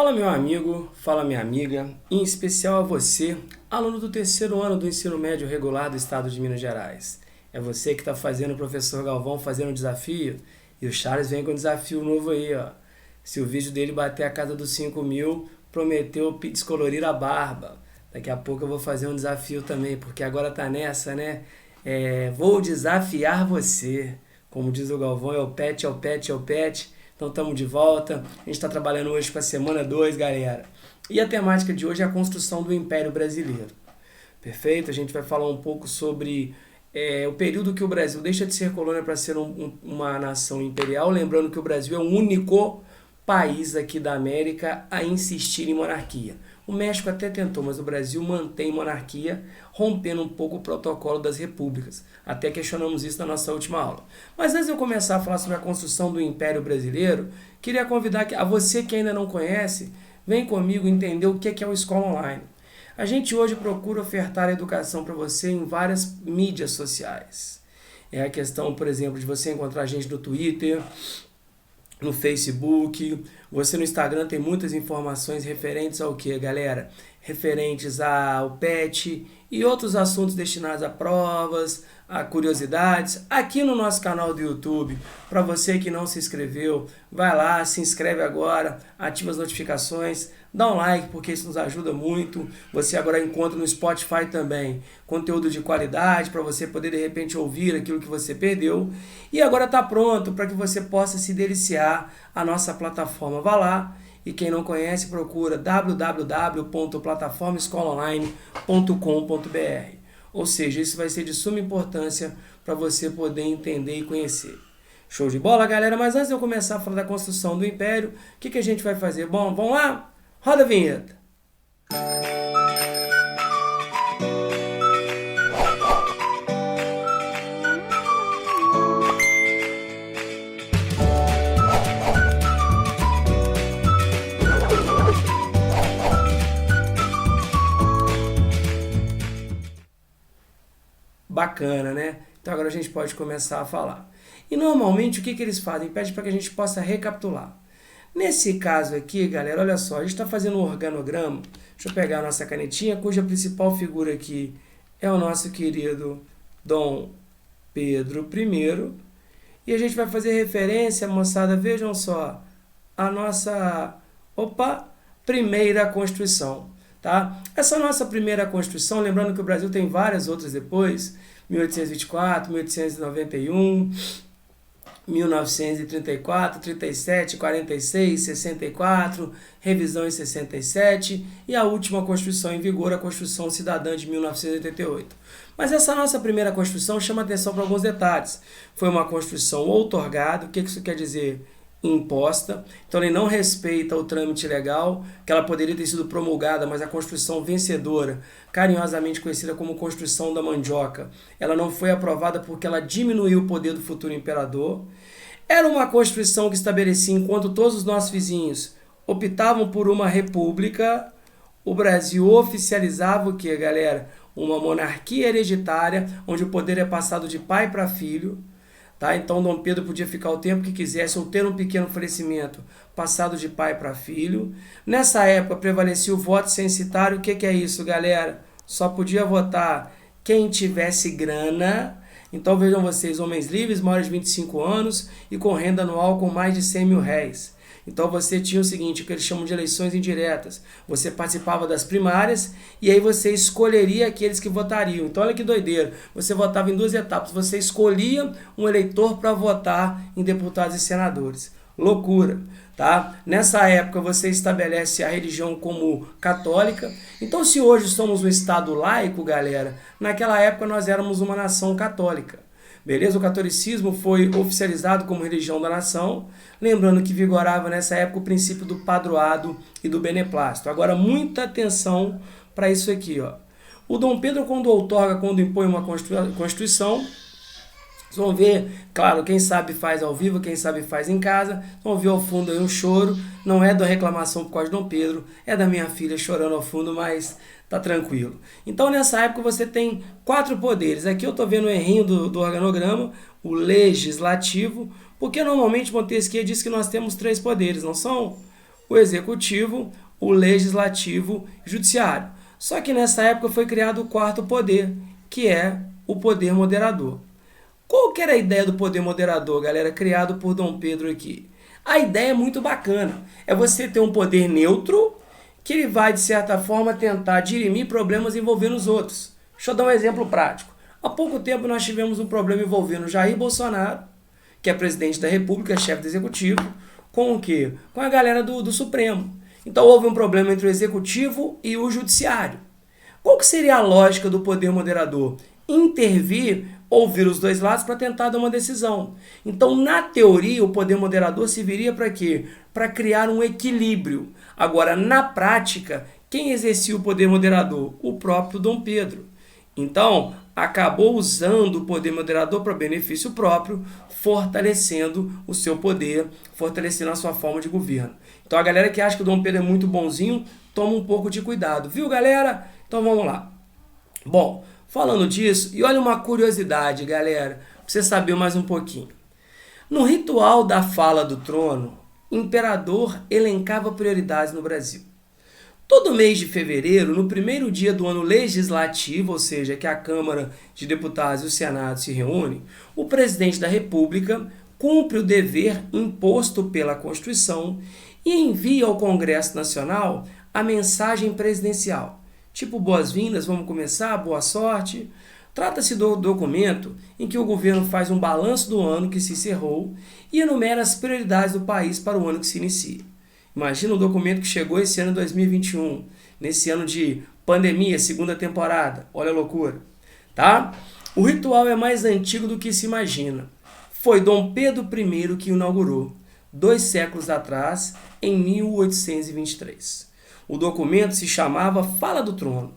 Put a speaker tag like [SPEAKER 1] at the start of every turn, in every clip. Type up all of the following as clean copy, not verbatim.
[SPEAKER 1] Fala meu amigo, fala minha amiga, em especial a você, aluno do terceiro ano do ensino médio regular do estado de Minas Gerais. É você que está fazendo o professor Galvão fazendo um desafio e o Charles vem com um desafio novo aí, ó. Se o vídeo dele bater a casa dos 5.000, prometeu descolorir a barba. Daqui a pouco eu vou fazer um desafio também, porque agora tá nessa, né? Vou desafiar você. Como diz o Galvão, é o pet, é o pet, é o pet. Então estamos de volta, a gente está trabalhando hoje com a semana 2, galera. E a temática de hoje é a construção do Império Brasileiro. Perfeito? A gente vai falar um pouco sobre o período que o Brasil deixa de ser colônia para ser uma nação imperial. Lembrando que o Brasil é o único país aqui da América a insistir em monarquia. O México até tentou, mas o Brasil mantém monarquia, rompendo um pouco o protocolo das repúblicas. Até questionamos isso na nossa última aula. Mas antes de eu começar a falar sobre a construção do Império Brasileiro, queria convidar a você que ainda não conhece, vem comigo entender o que é o Escola Online. A gente hoje procura ofertar a educação para você em várias mídias sociais. É a questão, por exemplo, de você encontrar a gente no Twitter, no Facebook, você no Instagram tem muitas informações referentes ao que, galera? Referentes ao PET e outros assuntos destinados a provas, a curiosidades. Aqui no nosso canal do YouTube, para você que não se inscreveu, vai lá, se inscreve agora, ativa as notificações, dá um like porque isso nos ajuda muito. Você agora encontra no Spotify também conteúdo de qualidade para você poder de repente ouvir aquilo que você perdeu. E agora está pronto para que você possa se deliciar a nossa plataforma. Vá lá e quem não conhece procura www.plataformaescolaonline.com.br. Ou seja, isso vai ser de suma importância para você poder entender e conhecer. Show de bola, galera? Mas antes de eu começar a falar da construção do Império, o que a gente vai fazer? Bom, vamos lá? Roda a vinheta! Bacana, né? Então agora a gente pode começar a falar. E normalmente o que eles fazem? Pede para que a gente possa recapitular. Nesse caso aqui, galera, olha só, a gente está fazendo um organograma. Deixa eu pegar a nossa canetinha, cuja principal figura aqui é o nosso querido Dom Pedro I. E a gente vai fazer referência, moçada, vejam só, a nossa, primeira Constituição. Tá? Essa nossa primeira Constituição, lembrando que o Brasil tem várias outras depois, 1824, 1891, 1934, 37, 46, 64, revisão em 67 e a última Constituição em vigor, a Constituição Cidadã de 1988. Mas essa nossa primeira Constituição chama atenção para alguns detalhes. Foi uma Constituição outorgada, o que isso quer dizer? Imposta, então ele não respeita o trâmite legal, que ela poderia ter sido promulgada, mas a Constituição vencedora, carinhosamente conhecida como Constituição da Mandioca, ela não foi aprovada porque ela diminuiu o poder do futuro imperador. Era uma Constituição que estabelecia, enquanto todos os nossos vizinhos optavam por uma república, o Brasil oficializava o que, galera? Uma monarquia hereditária, onde o poder é passado de pai para filho. Tá? Então Dom Pedro podia ficar o tempo que quisesse ou ter um pequeno falecimento passado de pai para filho. Nessa época prevalecia o voto censitário. O que é isso, galera? Só podia votar quem tivesse grana. Então vejam vocês, homens livres, maiores de 25 anos e com renda anual com mais de 100 mil réis. Então você tinha o seguinte, o que eles chamam de eleições indiretas. Você participava das primárias e aí você escolheria aqueles que votariam. Então olha que doideira, você votava em duas etapas. Você escolhia um eleitor para votar em deputados e senadores. Loucura, tá? Nessa época você estabelece a religião como católica. Então se hoje somos um estado laico, galera, naquela época nós éramos uma nação católica. Beleza? O catolicismo foi oficializado como religião da nação, lembrando que vigorava nessa época o princípio do padroado e do beneplácito. Agora, muita atenção para isso aqui, ó. O Dom Pedro, quando impõe uma Constituição, vocês vão ver, claro, quem sabe faz ao vivo, quem sabe faz em casa, vão ver ao fundo aí um choro, não é da reclamação por causa de Dom Pedro, é da minha filha chorando ao fundo, mas tá tranquilo. Então nessa época você tem 4 poderes, aqui eu tô vendo o errinho do organograma, o legislativo, porque normalmente Montesquieu diz que nós temos 3 poderes, não são? o executivo, o legislativo e o judiciário. Só que nessa época foi criado o quarto poder, que é o poder moderador. Qual que era a ideia do poder moderador, galera, criado por Dom Pedro aqui? A ideia é muito bacana. É você ter um poder neutro que ele vai, de certa forma, tentar dirimir problemas envolvendo os outros. Deixa eu dar um exemplo prático. Há pouco tempo nós tivemos um problema envolvendo Jair Bolsonaro, que é presidente da República, chefe do Executivo, com o quê? Com a galera do Supremo. Então houve um problema entre o Executivo e o Judiciário. Qual que seria a lógica do poder moderador? Intervir, ouvir os dois lados para tentar dar uma decisão. Então, na teoria, o poder moderador serviria para quê? Para criar um equilíbrio. Agora, na prática, quem exercia o poder moderador? O próprio Dom Pedro. Então, acabou usando o poder moderador para benefício próprio, fortalecendo o seu poder, fortalecendo a sua forma de governo. Então, a galera que acha que o Dom Pedro é muito bonzinho, toma um pouco de cuidado. Viu, galera? Então, vamos lá. Bom, falando disso, e olha uma curiosidade, galera, para você saber mais um pouquinho. No ritual da fala do trono, o imperador elencava prioridades no Brasil. Todo mês de fevereiro, no primeiro dia do ano legislativo, ou seja, que a Câmara de Deputados e o Senado se reúnem, o presidente da República cumpre o dever imposto pela Constituição e envia ao Congresso Nacional a mensagem presidencial. Tipo, boas-vindas, vamos começar, boa sorte. Trata-se do documento em que o governo faz um balanço do ano que se encerrou e enumera as prioridades do país para o ano que se inicia. Imagina um documento que chegou esse ano 2021, nesse ano de pandemia, segunda temporada. Olha a loucura, tá? O ritual é mais antigo do que se imagina. Foi Dom Pedro I que o inaugurou, 2 séculos atrás, em 1823. O documento se chamava Fala do Trono.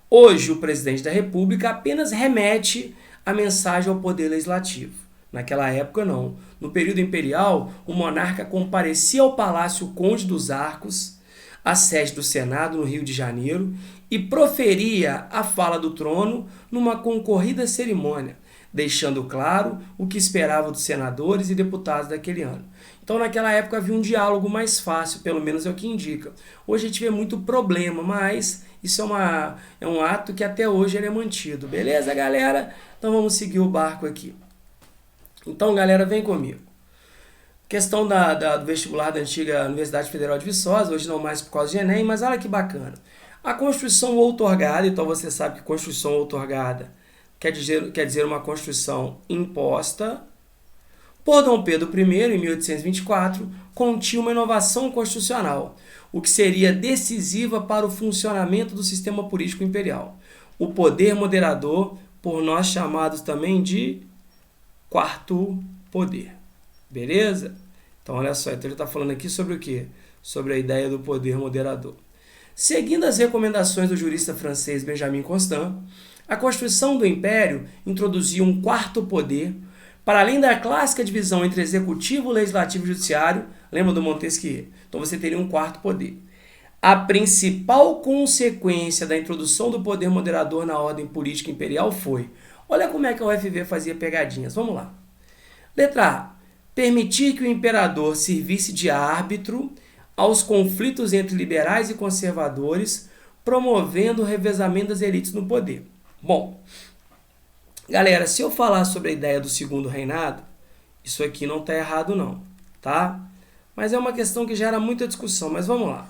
[SPEAKER 1] Hoje, o presidente da República apenas remete a mensagem ao poder legislativo. Naquela época, não. No período imperial, o monarca comparecia ao Palácio Conde dos Arcos, a sede do Senado no Rio de Janeiro, e proferia a fala do trono numa concorrida cerimônia, deixando claro o que esperava dos senadores e deputados daquele ano. Então, naquela época, havia um diálogo mais fácil, pelo menos é o que indica. Hoje a gente vê muito problema, mas isso é um ato que até hoje ele é mantido. Beleza, galera? Então, vamos seguir o barco aqui. Então, galera, vem comigo. Questão do vestibular da antiga Universidade Federal de Viçosa, hoje não mais por causa de Enem, mas olha que bacana. A Constituição outorgada, então você sabe que Constituição outorgada quer dizer uma Constituição imposta por Dom Pedro I, em 1824, continha uma inovação constitucional, o que seria decisiva para o funcionamento do sistema político imperial. O poder moderador, por nós chamados também de quarto poder. Beleza? Então, olha só, então ele está falando aqui sobre o quê? Sobre a ideia do poder moderador. Seguindo as recomendações do jurista francês Benjamin Constant, a Constituição do Império introduziu um quarto poder, para além da clássica divisão entre executivo, legislativo e judiciário. Lembra do Montesquieu? Então você teria um quarto poder. A principal consequência da introdução do poder moderador na ordem política imperial foi... Olha como é que a UFV fazia pegadinhas. Vamos lá. Letra A. Permitir que o imperador servisse de árbitro aos conflitos entre liberais e conservadores, promovendo o revezamento das elites no poder. Bom, galera, se eu falar sobre a ideia do segundo reinado, isso aqui não está errado não, tá? Mas é uma questão que gera muita discussão, mas vamos lá.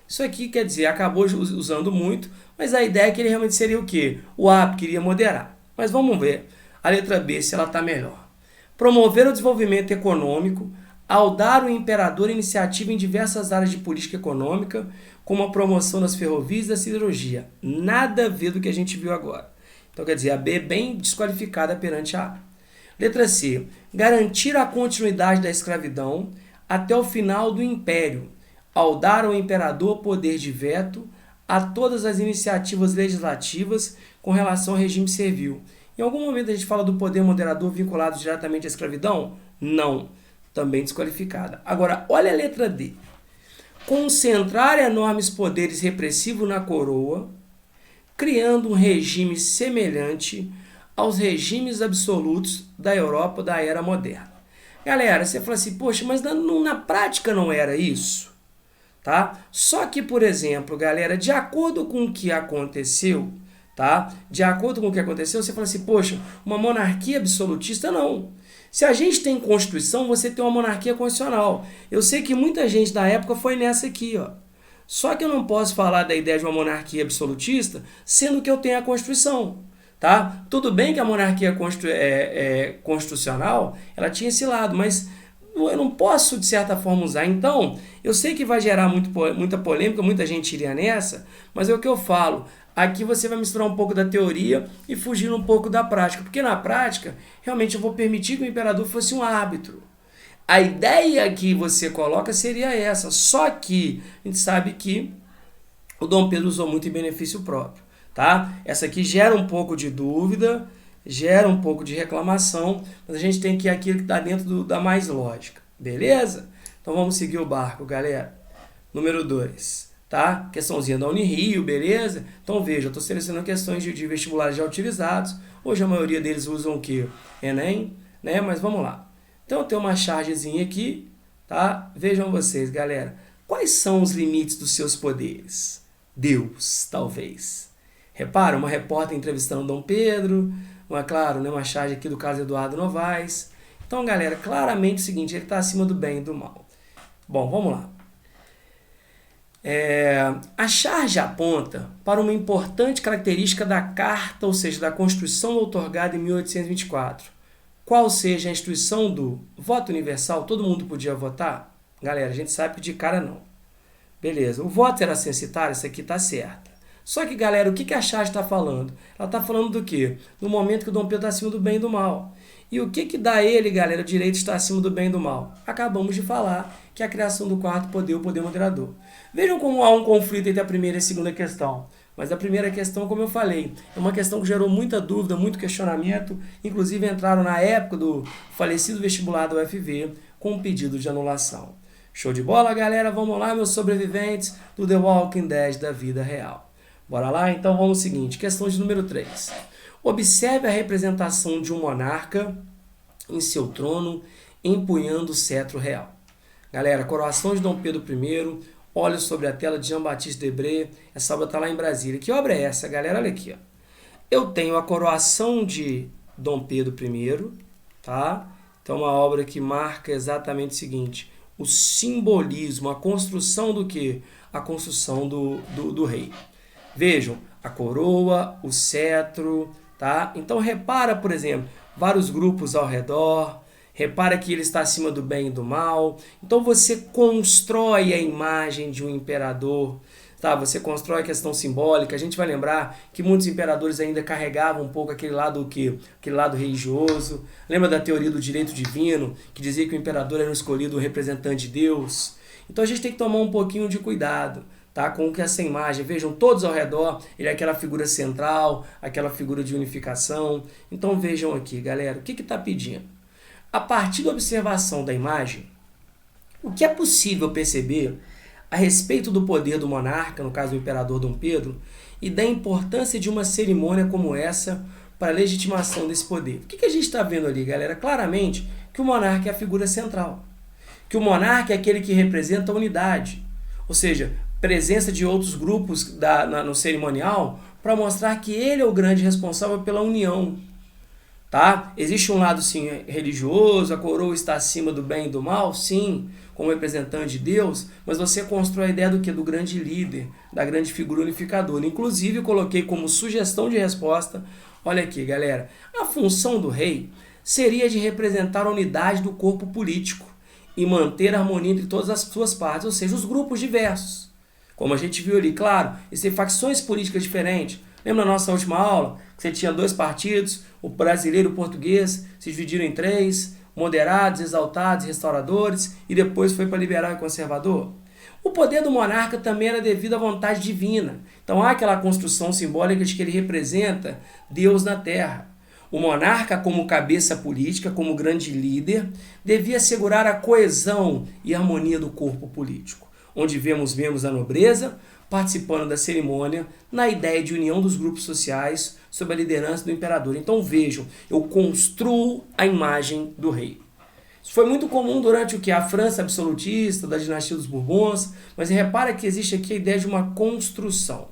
[SPEAKER 1] Isso aqui, quer dizer, acabou usando muito, mas a ideia é que ele realmente seria o quê? O árbitro queria moderar. Mas vamos ver a letra B, se ela está melhor. Promover o desenvolvimento econômico ao dar ao imperador iniciativa em diversas áreas de política econômica, como a promoção das ferrovias e da siderurgia. Nada a ver do que a gente viu agora. Então, quer dizer, a B é bem desqualificada perante a A. Letra C. Garantir a continuidade da escravidão até o final do Império, ao dar ao imperador poder de veto a todas as iniciativas legislativas com relação ao regime servil. Em algum momento a gente fala do poder moderador vinculado diretamente à escravidão? Não. Também desqualificada. Agora, olha a letra D. Concentrar enormes poderes repressivos na coroa, criando um regime semelhante aos regimes absolutos da Europa da era moderna. Galera, você fala assim, poxa, mas na prática não era isso? tá? Só que, por exemplo, galera, de acordo com o que aconteceu, tá? De acordo com o que aconteceu, você fala assim, poxa, uma monarquia absolutista, não. Se a gente tem Constituição, você tem uma monarquia constitucional. Eu sei que muita gente da época foi nessa aqui, ó. Só que eu não posso falar da ideia de uma monarquia absolutista, sendo que eu tenho a Constituição, tá? Tudo bem que a monarquia constitucional, ela tinha esse lado, mas eu não posso, de certa forma, usar. Então, eu sei que vai gerar muita polêmica, muita gente iria nessa, mas é o que eu falo. Aqui você vai misturar um pouco da teoria e fugir um pouco da prática, porque na prática, realmente eu vou permitir que o imperador fosse um árbitro. A ideia que você coloca seria essa, só que a gente sabe que o Dom Pedro usou muito em benefício próprio, tá? Essa aqui gera um pouco de dúvida, gera um pouco de reclamação, mas a gente tem que ir aquilo que está dentro da mais lógica, beleza? Então vamos seguir o barco, galera. Número 2, tá? Questãozinha da Unirio, beleza? Então veja, eu estou selecionando questões de vestibulares já utilizados. Hoje a maioria deles usam o quê? Enem, né? Mas vamos lá. Então eu tenho uma chargezinha aqui, tá? Vejam vocês, galera. Quais são os limites dos seus poderes? Deus, talvez. Repara, uma repórter entrevistando Dom Pedro, uma charge aqui do caso Eduardo Novaes. Então, galera, claramente é o seguinte, ele está acima do bem e do mal. Bom, vamos lá. A charge aponta para uma importante característica da Carta, ou seja, da Constituição outorgada em 1824. Qual seja a instituição do voto universal? Todo mundo podia votar? Galera, a gente sabe que de cara não. Beleza, o voto era censitário, isso aqui está certo. Só que, galera, o que a charge está falando? Ela está falando do quê? No momento que o Dom Pedro está acima do bem e do mal. E o que dá a ele, galera, o direito de estar acima do bem e do mal? Acabamos de falar que é a criação do quarto poder, o poder moderador. Vejam como há um conflito entre a primeira e a segunda questão. Mas a primeira questão, como eu falei, é uma questão que gerou muita dúvida, muito questionamento. Inclusive entraram na época do falecido vestibular do UFV com um pedido de anulação. Show de bola, galera? Vamos lá, meus sobreviventes do The Walking Dead da vida real. Bora lá? Então vamos ao seguinte, questão de número 3. Observe a representação de um monarca em seu trono, empunhando o cetro real. Galera, coroação de Dom Pedro I, olhos sobre a tela de Jean-Baptiste Debré, essa obra está lá em Brasília. Que obra é essa, galera? Olha aqui, ó. Eu tenho a coroação de Dom Pedro I, tá? Então, uma obra que marca exatamente o seguinte, o simbolismo, a construção do quê? A construção do rei. Vejam, a coroa, o cetro, tá? Então, repara, por exemplo, vários grupos ao redor, repara que ele está acima do bem e do mal. Então, você constrói a imagem de um imperador, tá? Você constrói a questão simbólica. A gente vai lembrar que muitos imperadores ainda carregavam um pouco aquele lado o quê? Aquele lado religioso. Lembra da teoria do direito divino, que dizia que o imperador era um escolhido representante de Deus? Então, a gente tem que tomar um pouquinho de cuidado, tá? Com que essa imagem, vejam, todos ao redor, ele é aquela figura central, aquela figura de unificação. Então, vejam aqui, galera, o que está pedindo? A partir da observação da imagem, o que é possível perceber a respeito do poder do monarca, no caso do imperador Dom Pedro, e da importância de uma cerimônia como essa para a legitimação desse poder? O que a gente está vendo ali, galera? Claramente que o monarca é a figura central, que o monarca é aquele que representa a unidade, ou seja, presença de outros grupos no cerimonial para mostrar que ele é o grande responsável pela união. Tá? Existe um lado sim religioso, a coroa está acima do bem e do mal, sim, como representante de Deus, mas você constrói a ideia do que? Do grande líder, da grande figura unificadora. Inclusive, eu coloquei como sugestão de resposta, olha aqui, galera, a função do rei seria de representar a unidade do corpo político e manter a harmonia entre todas as suas partes, ou seja, os grupos diversos. Como a gente viu ali, claro, existem facções políticas diferentes. Lembra na nossa última aula que você tinha 2 partidos, o brasileiro e o português, se dividiram em 3, moderados, exaltados, restauradores, e depois foi para liberal e conservador? O poder do monarca também era devido à vontade divina. Então há aquela construção simbólica de que ele representa Deus na terra. O monarca, como cabeça política, como grande líder, devia assegurar a coesão e harmonia do corpo político, onde vemos membros da nobreza participando da cerimônia na ideia de união dos grupos sociais sob a liderança do imperador. Então vejam, eu construo a imagem do rei. Isso foi muito comum durante o que? A França absolutista, da dinastia dos Bourbons, mas repara que existe aqui a ideia de uma construção.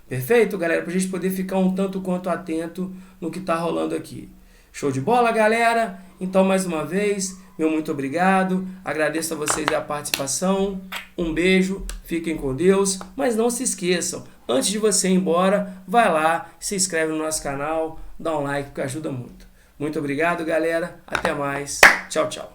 [SPEAKER 1] Perfeito, galera? Para a gente poder ficar um tanto quanto atento no que está rolando aqui. Show de bola, galera? Então, mais uma vez, meu muito obrigado. Agradeço a vocês a participação. Um beijo, fiquem com Deus. Mas não se esqueçam, antes de você ir embora, vai lá, se inscreve no nosso canal, dá um like, que ajuda muito. Muito obrigado, galera. Até mais. Tchau, tchau.